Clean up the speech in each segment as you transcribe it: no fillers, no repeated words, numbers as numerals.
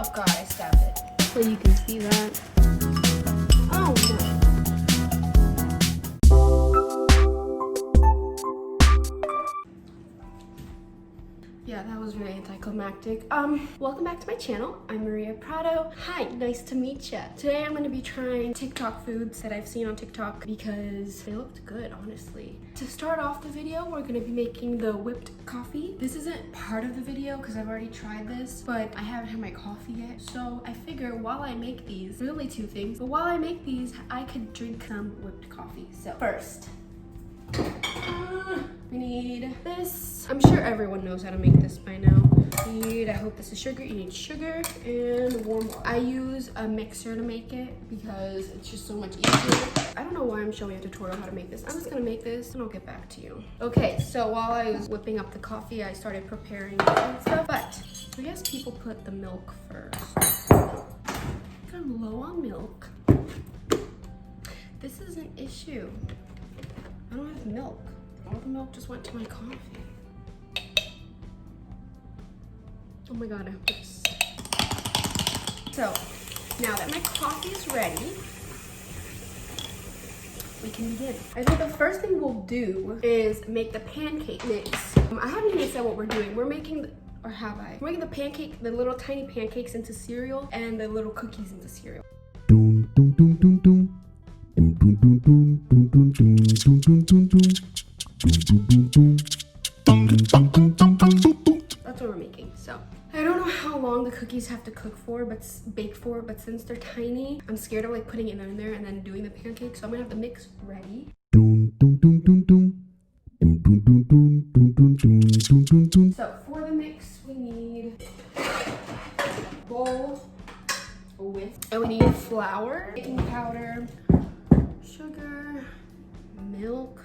Oh God, I stabbed it. So you can see that. Oh no. Yeah, that was very anticlimactic. Welcome back to my channel. I'm Maria Prado. Hi, nice to meet ya. Today I'm gonna be trying TikTok foods that I've seen on TikTok because they looked good, honestly. To start off the video, we're gonna be making the whipped coffee. This isn't part of the video because I've already tried this, but I haven't had my coffee yet. So I figure while I make these, really two things, but while I make these, I could drink some whipped coffee. So first, we need this. I'm sure everyone knows how to make this by now. I hope this is sugar. You need sugar and warm water. I use a mixer to make it because it's just so much easier. I don't know why I'm showing a tutorial how to make this. I'm just gonna make this and I'll get back to you. Okay, so while I was whipping up the coffee, I started preparing and stuff, but I guess people put the milk first. I'm low on milk. This is an issue. I don't have milk. All the milk just went to my coffee. Oh my God, I hope this. So, now that my coffee is ready, we can begin. I think the first thing we'll do is make the pancake mix. I haven't even said what we're doing. We're making, or have I? We're making the pancake, the little tiny pancakes into cereal and the little cookies into cereal. Dun, dun, dun, dun, dun. Dun, dun, dun, dun, dun, dun, dun, dun, dun, dun, dun. That's what we're making. So I don't know how long the cookies have to cook for, but bake for, but since they're tiny, I'm scared of like putting it in there and then doing the pancake. So I'm gonna have the mix ready. So for the mix, we need a bowl with, and we need flour, baking powder, sugar, milk.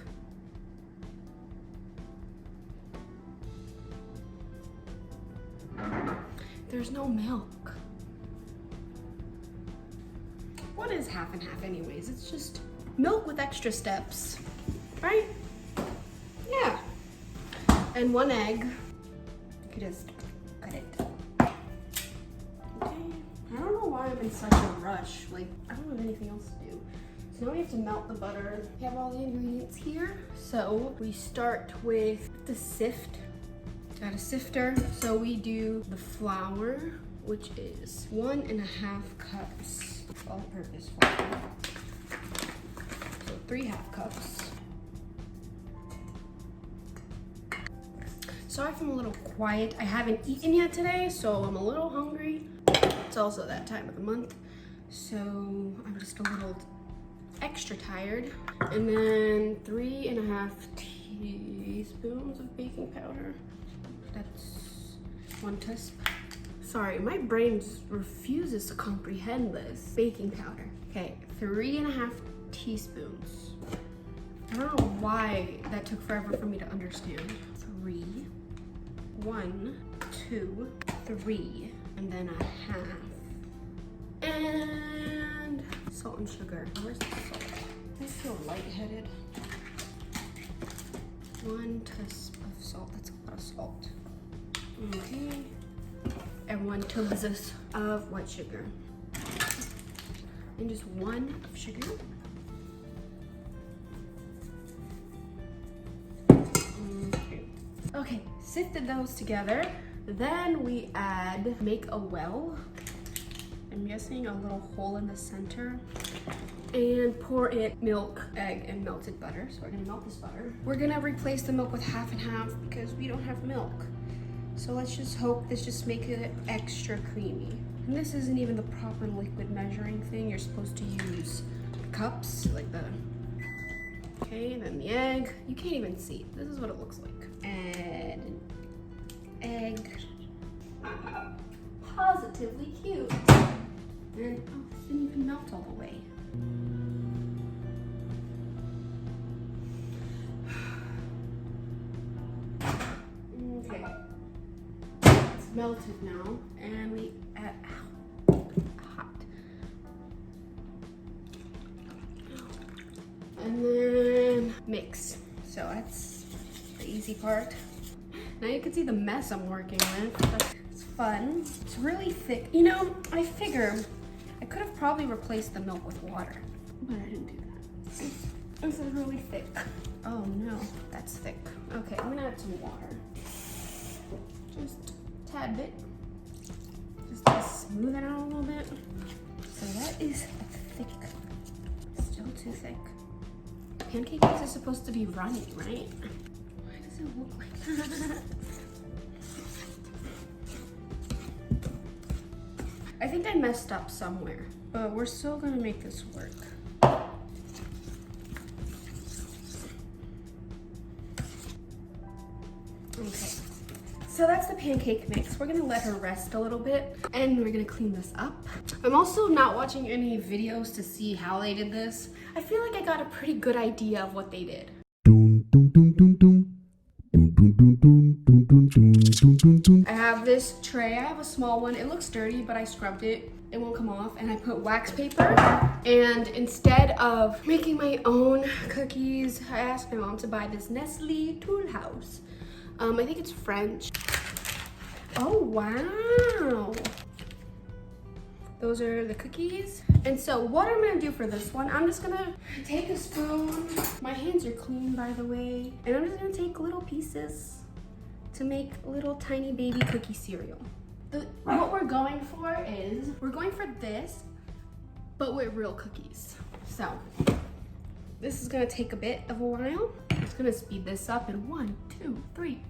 There's no milk. What is half and half anyways? It's just milk with extra steps, right? Yeah. And 1 egg. You could just cut it. Okay. I don't know why I'm in such a rush. Like, I don't have anything else to do. So now we have to melt the butter. We have all the ingredients here. So we start with the sift. Got a sifter, so we do the flour, which is 1.5 cups all-purpose flour. So 3½ cups. Sorry if I'm a little quiet. I haven't eaten yet today, so I'm a little hungry. It's also that time of the month, so I'm just a little extra tired. And then 3.5 teaspoons of baking powder. That's 1 teaspoon. Sorry, my brain just refuses to comprehend this. Baking powder. Okay, 3.5 teaspoons. I don't know why that took forever for me to understand. 3, 1, 2, 3, and then 1/2. And salt and sugar. Where's the salt? I feel lightheaded. 1 teaspoon of salt. That's a lot of salt. Okay. And 1 teaspoon of white sugar. And just 1 of sugar. Okay. Okay, sifted those together. Then we add, make a well. I'm guessing a little hole in the center. And pour in milk, egg, and melted butter. So we're gonna melt this butter. We're gonna replace the milk with 1/2 because we don't have milk. So let's just hope this just makes it extra creamy. And this isn't even the proper liquid measuring thing. You're supposed to use cups, like the, okay, and then the egg. You can't even see. This is what it looks like. Add an egg. Positively cute. And, oh, this didn't even melt all the way. Okay, it's melted now, and we add, hot. And then mix. So that's the easy part. Now you can see the mess I'm working with. It's fun. It's really thick. You know, I figure I could have probably replaced the milk with water, but I didn't do that. This is really thick. Oh no, that's thick. Okay, I'm gonna add some water. Just a tad bit. Just to smooth it out a little bit. So that is thick. Still too thick. Pancake mix is supposed to be runny, right? Why does it look like that? I think I messed up somewhere, but we're still gonna make this work. Okay, so that's the pancake mix. We're gonna let her rest a little bit and we're gonna clean this up. I'm also not watching any videos to see how they did this. I feel like I got a pretty good idea of what they did. I have this tray. I have a small one. It looks dirty, but I scrubbed it. It won't come off. And I put wax paper. And instead of making my own cookies, I asked my mom to buy this Nestle Tool House. I think it's French. Oh, wow. Those are the cookies. And so what I'm gonna do for this one, I'm just gonna take a spoon. My hands are clean, by the way. And I'm just gonna take little pieces to make little tiny baby cookie cereal. What we're going for is, we're going for this, but with real cookies. So this is gonna take a bit of a while. I'm just gonna speed this up in 1, 2, 3.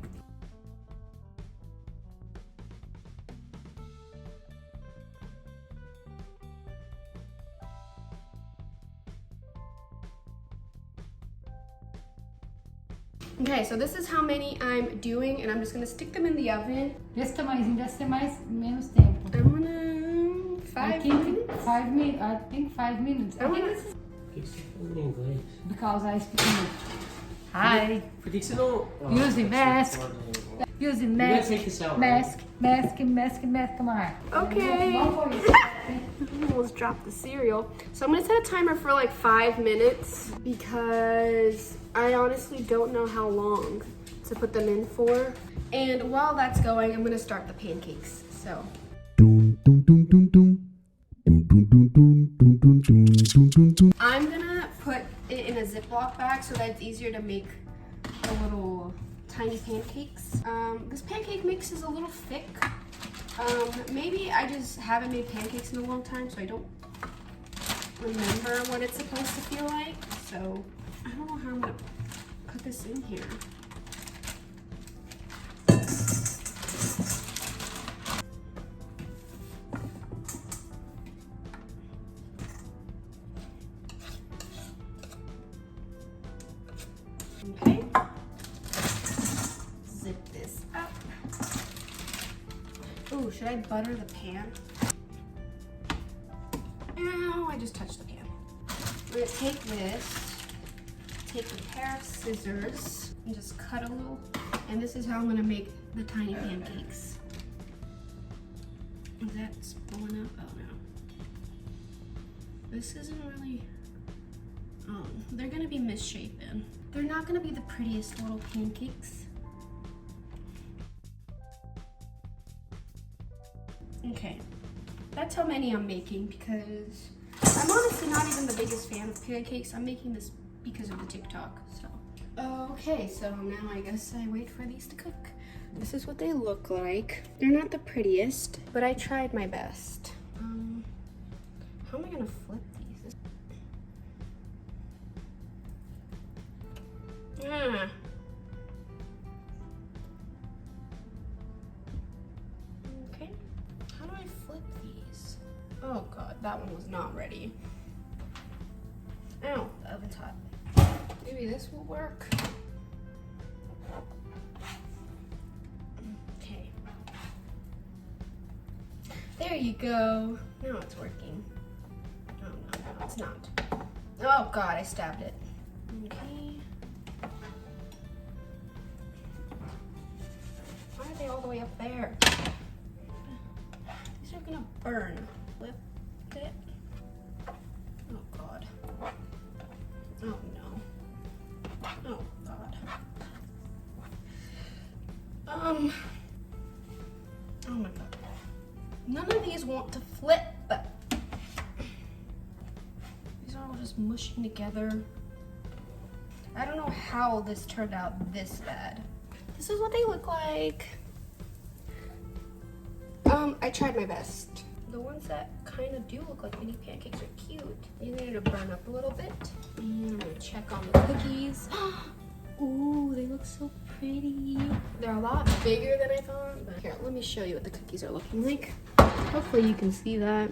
Okay, so this is how many I'm doing, and I'm just gonna stick them in the oven. Resta mais, ainda ser mais, menos tempo. I'm gonna 5 minutes. 5 minutes. I think 5 minutes. I think this is Por que você falando em inglês? because I speak English. Hi. Por que você não... Using mask. Using You gotta mask. take this out, Mask. Come on. okay. Almost dropped the cereal. So I'm gonna set a timer for like 5 minutes because I honestly don't know how long to put them in for. And while that's going, I'm gonna start the pancakes. So. I'm gonna put it in a Ziploc bag so that it's easier to make the little tiny pancakes. This pancake mix is a little thick. Maybe I just haven't made pancakes in a long time, so I don't remember what it's supposed to feel like. So I don't know how I'm gonna put this in here. Okay. Zip this up. Ooh, should I butter the pan? Ow, I just touched the pan. I'm gonna take this, take a pair of scissors, and just cut a little. And this is how I'm gonna make the tiny pancakes. That's blowing up. Oh no. This isn't really, they're gonna be misshapen. They're not gonna be the prettiest little pancakes. Okay, that's how many I'm making because I'm honestly not even the biggest fan of pancakes. I'm making this because of the TikTok, so. Okay, so now I guess I wait for these to cook. This is what they look like. They're not the prettiest, but I tried my best. How am I gonna flip these? Okay, how do I flip these? Oh God, that one was not ready. Ow, the oven's hot. Maybe this will work. Okay. There you go. Now it's working. Oh no, it's not. Oh God, I stabbed it. Okay. Why are they all the way up there? These are gonna burn. Flip it. Oh God. Oh no. Oh God. Oh my God. None of these want to flip. These are all just mushing together. I don't know how this turned out this bad. This is what they look like. I tried my best. The ones that kind of do look like mini pancakes are cute. These need to burn up a little bit. And I'm gonna check on the cookies. Ooh, they look so pretty. They're a lot bigger than I thought. But here, let me show you what the cookies are looking like. Hopefully you can see that.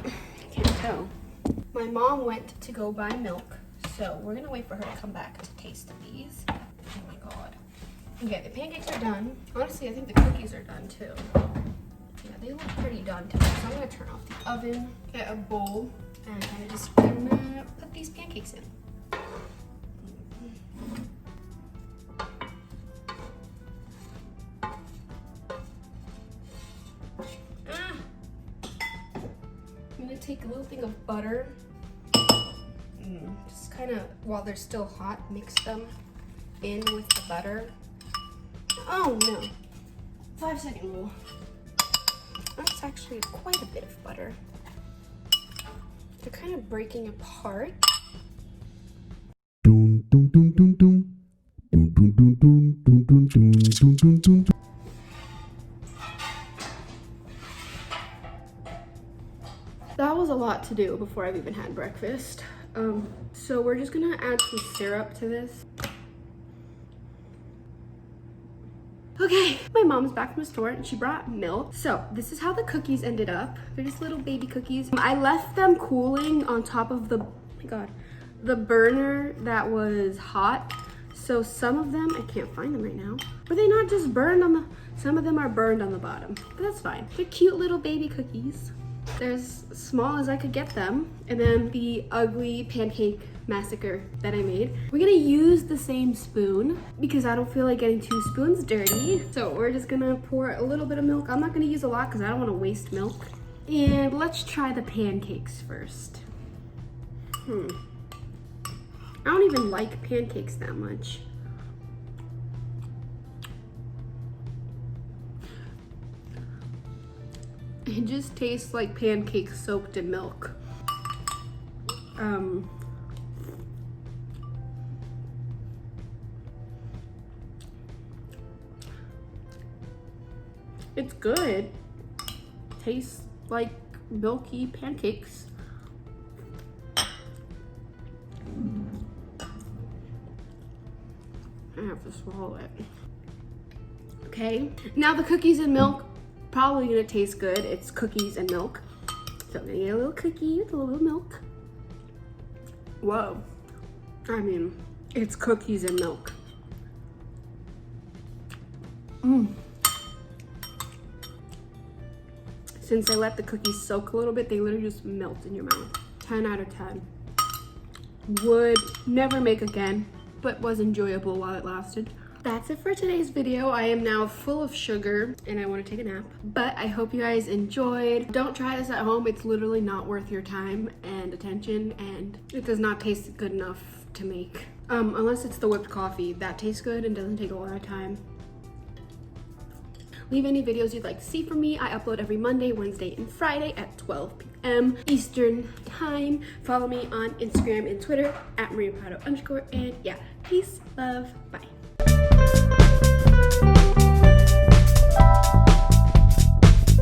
I can't tell. My mom went to go buy milk, so we're gonna wait for her to come back to taste these. Oh my god. Okay, the pancakes are done. Honestly, I think the cookies are done too. Yeah, they look pretty done to me. So I'm gonna turn off the oven, get a bowl, and I'm just gonna put these pancakes in. I'm gonna take a little thing of butter. Just kind of, while they're still hot, mix them in with the butter. Oh no, 5-second rule. That's actually quite a bit of butter. They're kind of breaking apart. Dun, dun, dun, dun, dun. Dun, dun, dun, dun, dun, dun, dun, dun, dun, dun. That was a lot to do before I've even had breakfast. So we're just gonna add some syrup to this. Okay, my mom's back from the store and she brought milk. So this is how the cookies ended up. They're just little baby cookies. I left them cooling on top of the, oh my god, the burner that was hot. So some of them, I can't find them right now. Were they not just burned on the, some of them are burned on the bottom, but that's fine. They're cute little baby cookies. They're as small as I could get them. And then the ugly pancake massacre that I made. We're gonna use the same spoon because I don't feel like getting 2 spoons dirty. So we're just gonna pour a little bit of milk. I'm not gonna use a lot because I don't want to waste milk. And let's try the pancakes first. I don't even like pancakes that much. It just tastes like pancakes soaked in milk. It's good. Tastes like milky pancakes. I have to swallow it. Okay, now the cookies and milk probably gonna taste good. It's cookies and milk. So I'm gonna get a little cookie with a little milk. Whoa. I mean, it's cookies and milk. Since I let the cookies soak a little bit, they literally just melt in your mouth. 10 out of 10. Would never make again, but was enjoyable while it lasted. That's it for today's video. I am now full of sugar and I want to take a nap, but I hope you guys enjoyed. Don't try this at home. It's literally not worth your time and attention, and it does not taste good enough to make. Unless it's the whipped coffee. That tastes good and doesn't take a lot of time. Leave any videos you'd like to see from me. I upload every Monday, Wednesday, and Friday at 12 p.m. Eastern time. Follow me on Instagram and Twitter at Marya_, and yeah, peace, love, bye.